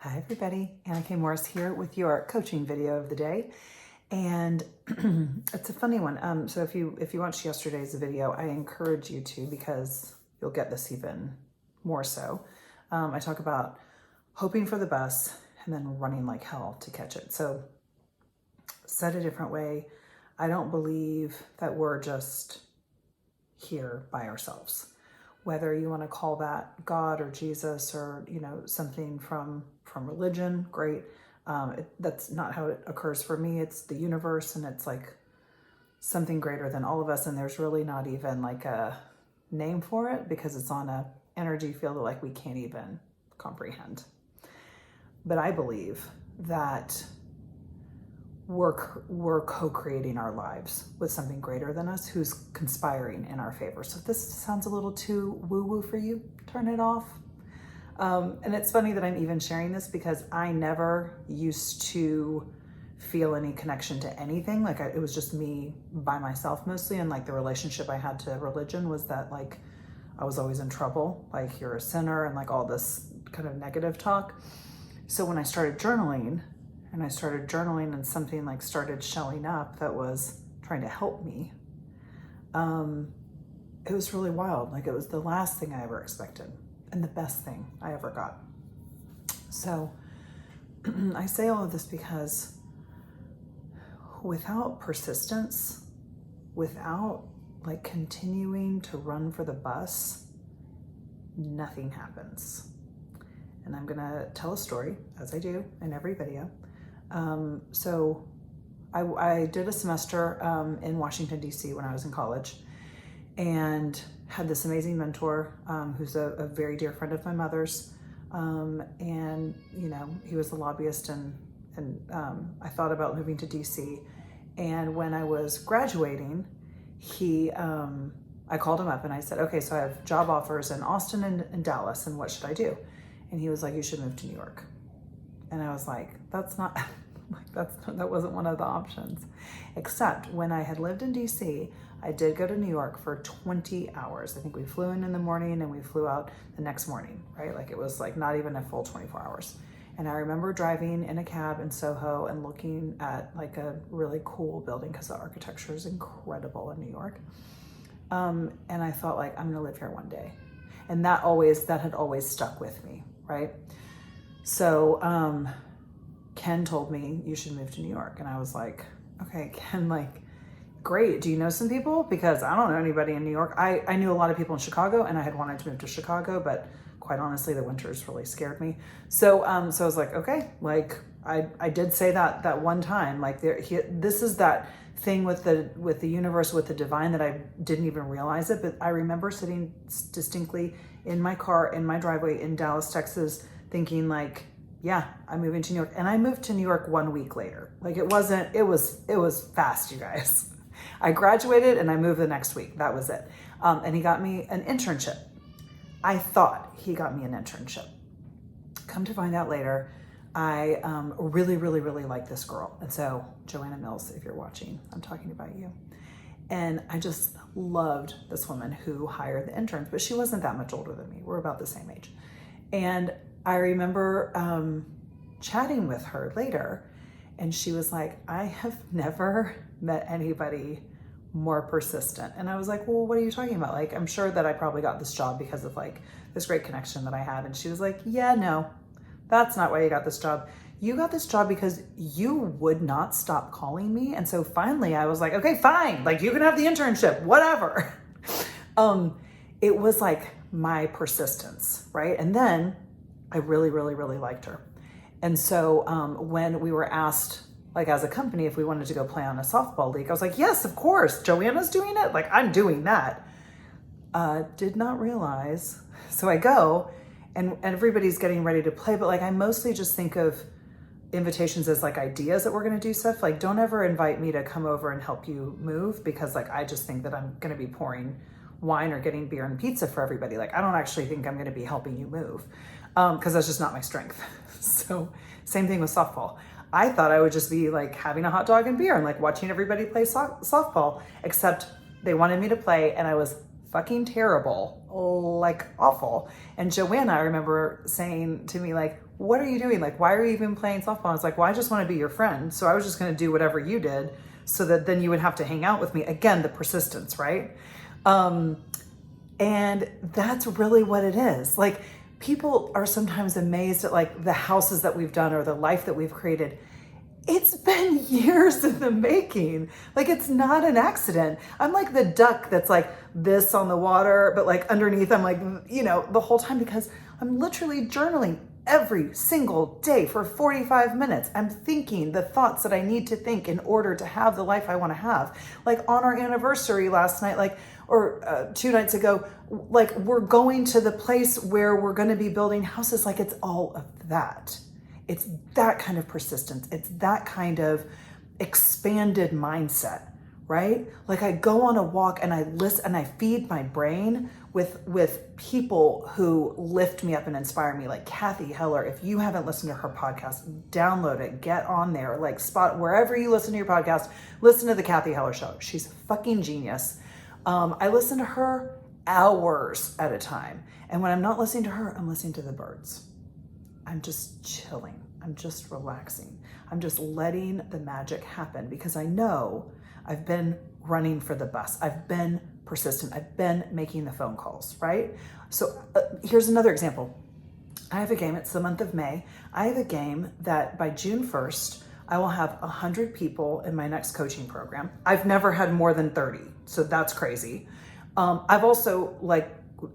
Hi everybody, Anna K. Morris here with your coaching video of the day. And it's a funny one. So if you watched yesterday's video, I encourage you to, because you'll get this even more so. I talk about hoping for the bus and then running like hell to catch it. So said a different way, I don't believe that we're just here by ourselves. Whether you want to call that God or Jesus or, something from religion, great. That's not how it occurs for me. It's the universe, and it's like something greater than all of us. And there's really not even like a name for it because it's on a energy field that like we can't even comprehend. But I believe that we're co-creating our lives with something greater than us who's conspiring in our favor. So if this sounds a little too woo-woo for you, turn it off. And it's funny that I'm even sharing this because I never used to feel any connection to anything. Like it was just me by myself mostly. And like the relationship I had to religion was that like I was always in trouble, like you're a sinner and like all this kind of negative talk. So when I started journaling, and something like started showing up that was trying to help me, it was really wild. Like it was the last thing I ever expected and the best thing I ever got. So I say all of this because without persistence, without like continuing to run for the bus, nothing happens. And I'm gonna tell a story, as I do in every video. So I did a semester in Washington, D.C. when I was in college, and had this amazing mentor who's a very dear friend of my mother's. And, he was a lobbyist, and I thought about moving to D.C. And when I was graduating, I called him up and I said, okay, so I have job offers in Austin and Dallas, and what should I do? And he was like, you should move to New York. And I was like, that wasn't one of the options. Except when I had lived in DC, I did go to New York for 20 hours. I think we flew in the morning and we flew out the next morning, right? Like it was like not even a full 24 hours. And I remember driving in a cab in Soho and looking at like a really cool building because the architecture is incredible in New York. And I thought like, I'm gonna live here one day. And that had always stuck with me, right? So, Ken told me you should move to New York. And I was like, okay, Ken, like, great. Do you know some people? Because I don't know anybody in New York. I knew a lot of people in Chicago, and I had wanted to move to Chicago, but quite honestly, the winters really scared me. So I was like, okay, like I did say that one time, like this is that thing with the universe, with the divine, that I didn't even realize it. But I remember sitting distinctly in my car, in my driveway in Dallas, Texas, thinking like, yeah, I'm moving to New York. And I moved to New York 1 week later. Like it was fast, you guys. I graduated and I moved the next week. That was it. And he got me an internship. I thought he got me an internship. Come to find out later, I really, really, really like this girl. And so Joanna Mills, if you're watching, I'm talking about you. And I just loved this woman who hired the interns, but she wasn't that much older than me. We're about the same age. And I remember chatting with her later, and she was like, I have never met anybody more persistent. And I was like, well, what are you talking about? Like, I'm sure that I probably got this job because of like this great connection that I had. And she was like, yeah, no, that's not why you got this job. You got this job because you would not stop calling me. And so finally I was like, okay, fine. Like you can have the internship, whatever. It was like my persistence, right? And then I really, really, really liked her. And so when we were asked, like as a company, if we wanted to go play on a softball league, I was like, yes, of course. Joanna's doing it. Like I'm doing that. Did not realize. So I go and everybody's getting ready to play. But like, I mostly just think of invitations as like ideas that we're going to do stuff. Like don't ever invite me to come over and help you move, because like, I just think that I'm going to be pouring wine or getting beer and pizza for everybody. Like I don't actually think I'm going to be helping you move. Because that's just not my strength. So same thing with softball. I thought I would just be like having a hot dog and beer and like watching everybody play softball, except they wanted me to play and I was fucking terrible, like awful. And Joanna, I remember saying to me like, what are you doing? Like, why are you even playing softball? I was like, well, I just want to be your friend. So I was just going to do whatever you did so that then you would have to hang out with me. Again, the persistence, right? And that's really what it is. Like, people are sometimes amazed at like the houses that we've done or the life that we've created. It's been years in the making. Like, it's not an accident. I'm like the duck that's like this on the water, but like underneath I'm like, the whole time, because I'm literally journaling every single day for 45 minutes. I'm thinking the thoughts that I need to think in order to have the life I want to have. Like on our anniversary last night, or 2 nights ago, like we're going to the place where we're going to be building houses. Like, it's all of that. It's that kind of persistence. It's that kind of expanded mindset, right? Like, I go on a walk and I listen and I feed my brain with people who lift me up and inspire me, like Cathy Heller. If you haven't listened to her podcast, download it, get on there, like spot wherever you listen to your podcast, listen to the Cathy Heller show. She's a fucking genius. I listen to her hours at a time. And when I'm not listening to her, I'm listening to the birds. I'm just chilling. I'm just relaxing. I'm just letting the magic happen, because I know I've been running for the bus. I've been persistent. I've been making the phone calls, right? So here's another example. I have a game. It's the month of May. I have a game that by June 1st, I will have 100 people in my next coaching program. I've never had more than 30, so that's crazy. I've also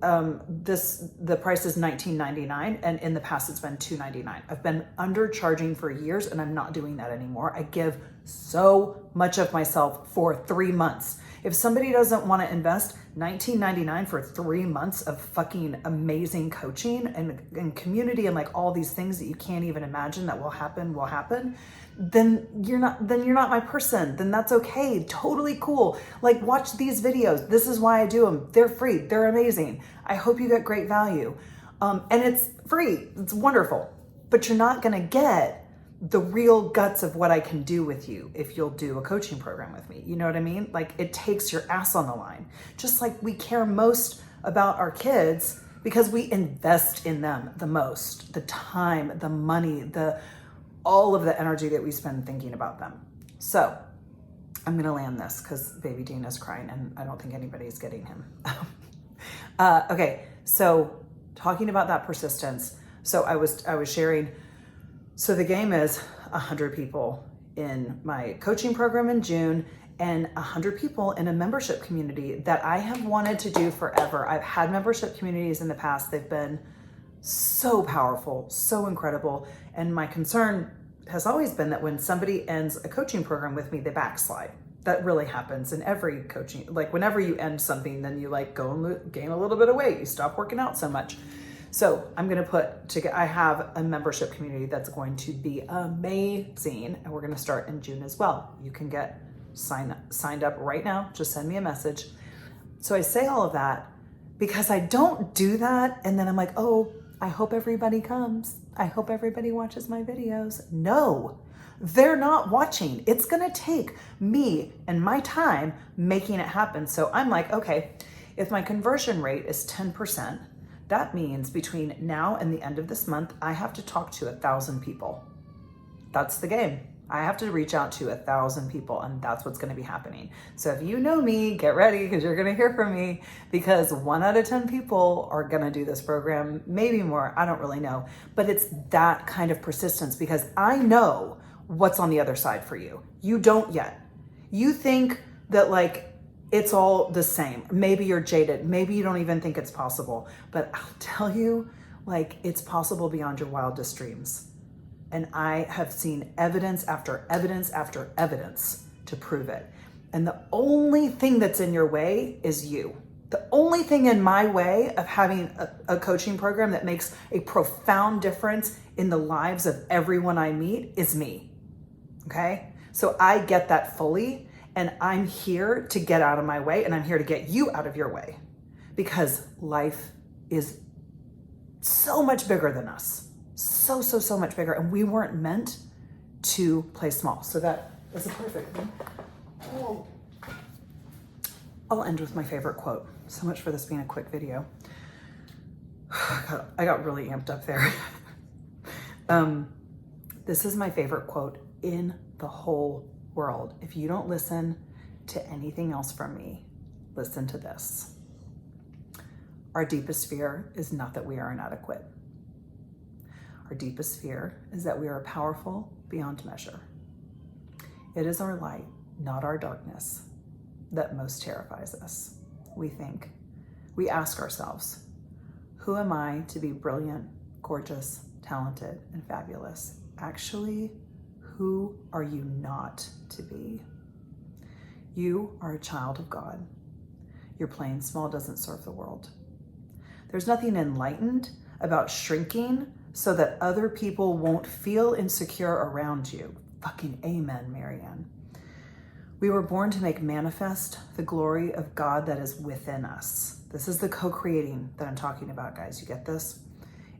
the price is $19.99, and in the past it's been $2.99. I've been undercharging for years, and I'm not doing that anymore. I give so much of myself for 3 months. If somebody doesn't want to invest $19.99 for 3 months of fucking amazing coaching and community and like all these things that you can't even imagine that will happen, then you're not my person. Then that's okay. Totally cool. Like, watch these videos. This is why I do them. They're free. They're amazing. I hope you get great value. And it's free. It's wonderful. But you're not going to get the real guts of what I can do with you if you'll do a coaching program with me. You know what I mean? Like, it takes your ass on the line. Just like we care most about our kids because we invest in them the most, the time, the money, all of the energy that we spend thinking about them. So I'm going to land this because baby Dina's crying and I don't think anybody's getting him. Okay. So talking about that persistence. So I was sharing, so the game is 100 people in my coaching program in June and 100 people in a membership community that I have wanted to do forever. I've had membership communities in the past. They've been so powerful, so incredible. And my concern has always been that when somebody ends a coaching program with me, they backslide. That really happens in every coaching. Like, whenever you end something, then you like go and gain a little bit of weight. You stop working out so much. So I'm going to I have a membership community that's going to be amazing. And we're going to start in June as well. You can get signed up right now. Just send me a message. So I say all of that because I don't do that. And then I'm like, oh, I hope everybody comes. I hope everybody watches my videos. No, they're not watching. It's going to take me and my time making it happen. So I'm like, okay, if my conversion rate is 10%, that means between now and the end of this month, I have to talk to 1,000 people. That's the game. I have to reach out to 1,000 people, and that's what's going to be happening. So if you know me, get ready because you're going to hear from me, because 1 out of 10 people are going to do this program, maybe more. I don't really know, but it's that kind of persistence because I know what's on the other side for you. You don't yet. You think that like it's all the same. Maybe you're jaded. Maybe you don't even think it's possible, but I'll tell you, like, it's possible beyond your wildest dreams. And I have seen evidence after evidence after evidence to prove it. And the only thing that's in your way is you. The only thing in my way of having a coaching program that makes a profound difference in the lives of everyone I meet is me. Okay? So I get that fully, and I'm here to get out of my way, and I'm here to get you out of your way, because life is so much bigger than us. So much bigger, and we weren't meant to play small. So that is a perfect thing. Oh. I'll end with my favorite quote. So much for this being a quick video. I got really amped up there. This is my favorite quote in the whole world. If you don't listen to anything else from me, listen to this. Our deepest fear is not that we are inadequate. Our deepest fear is that we are powerful beyond measure. It is our light, not our darkness, that most terrifies us. We ask ourselves, who am I to be brilliant, gorgeous, talented, and fabulous? Actually, who are you not to be? You are a child of God. Your playing small doesn't serve the world. There's nothing enlightened about shrinking so that other people won't feel insecure around you. Fucking amen, Marianne. We were born to make manifest the glory of God that is within us. This is the co-creating that I'm talking about, guys. You get this?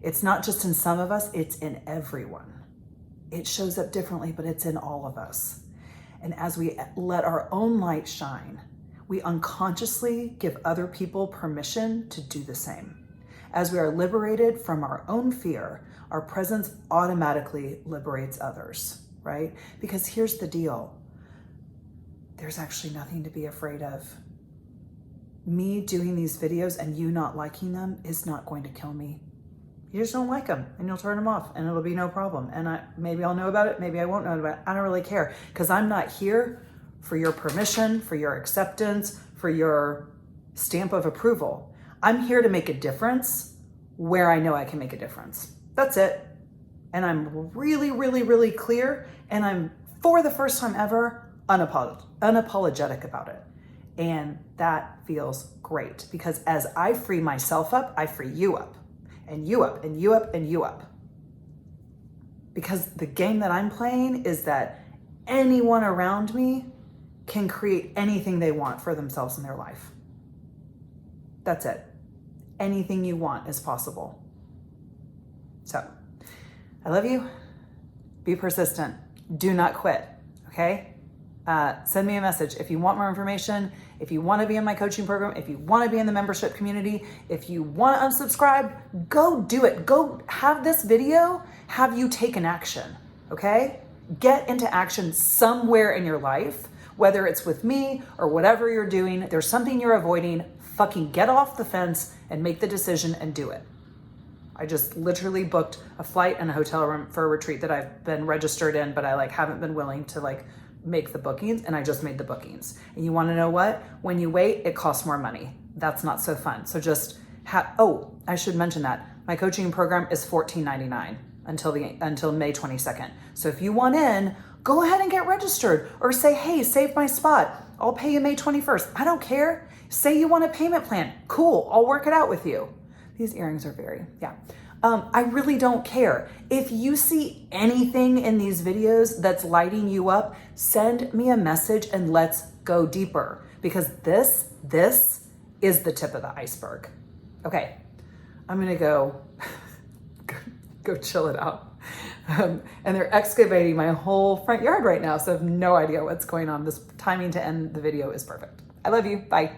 It's not just in some of us, it's in everyone. It shows up differently, but it's in all of us. And as we let our own light shine, we unconsciously give other people permission to do the same. As we are liberated from our own fear, our presence automatically liberates others, right? Because here's the deal. There's actually nothing to be afraid of. Me doing these videos and you not liking them is not going to kill me. You just don't like them and you'll turn them off and it'll be no problem. And maybe I'll know about it, maybe I won't know about it. I don't really care because I'm not here for your permission, for your acceptance, for your stamp of approval. I'm here to make a difference where I know I can make a difference. That's it. And I'm really, really, really clear. And I'm, for the first time ever, unapologetic about it. And that feels great because as I free myself up, I free you up. And you up, and you up, and you up. Because the game that I'm playing is that anyone around me can create anything they want for themselves in their life. That's it. Anything you want is possible. So, I love you. Be persistent. Do not quit, okay? Send me a message if you want more information, if you want to be in my coaching program, if you want to be in the membership community, if you want to unsubscribe, go do it. Go have this video, have you take an action, okay? Get into action somewhere in your life, whether it's with me or whatever you're doing. There's something you're avoiding, fucking get off the fence and make the decision and do it. I just literally booked a flight and a hotel room for a retreat that I've been registered in, but I haven't been willing to make the bookings, and I just made the bookings. And you want to know what? When you wait, it costs more money. That's not so fun. So just I should mention that my coaching program is $14.99 until May 22nd. So if you want in, go ahead and get registered or say, hey, save my spot. I'll pay you May 21st. I don't care. Say you want a payment plan. Cool. I'll work it out with you. These earrings are I really don't care. If you see anything in these videos that's lighting you up, send me a message and let's go deeper because this is the tip of the iceberg. Okay, I'm gonna go chill it out. And they're excavating my whole front yard right now, so I have no idea what's going on. This timing to end the video is perfect. I love you, bye.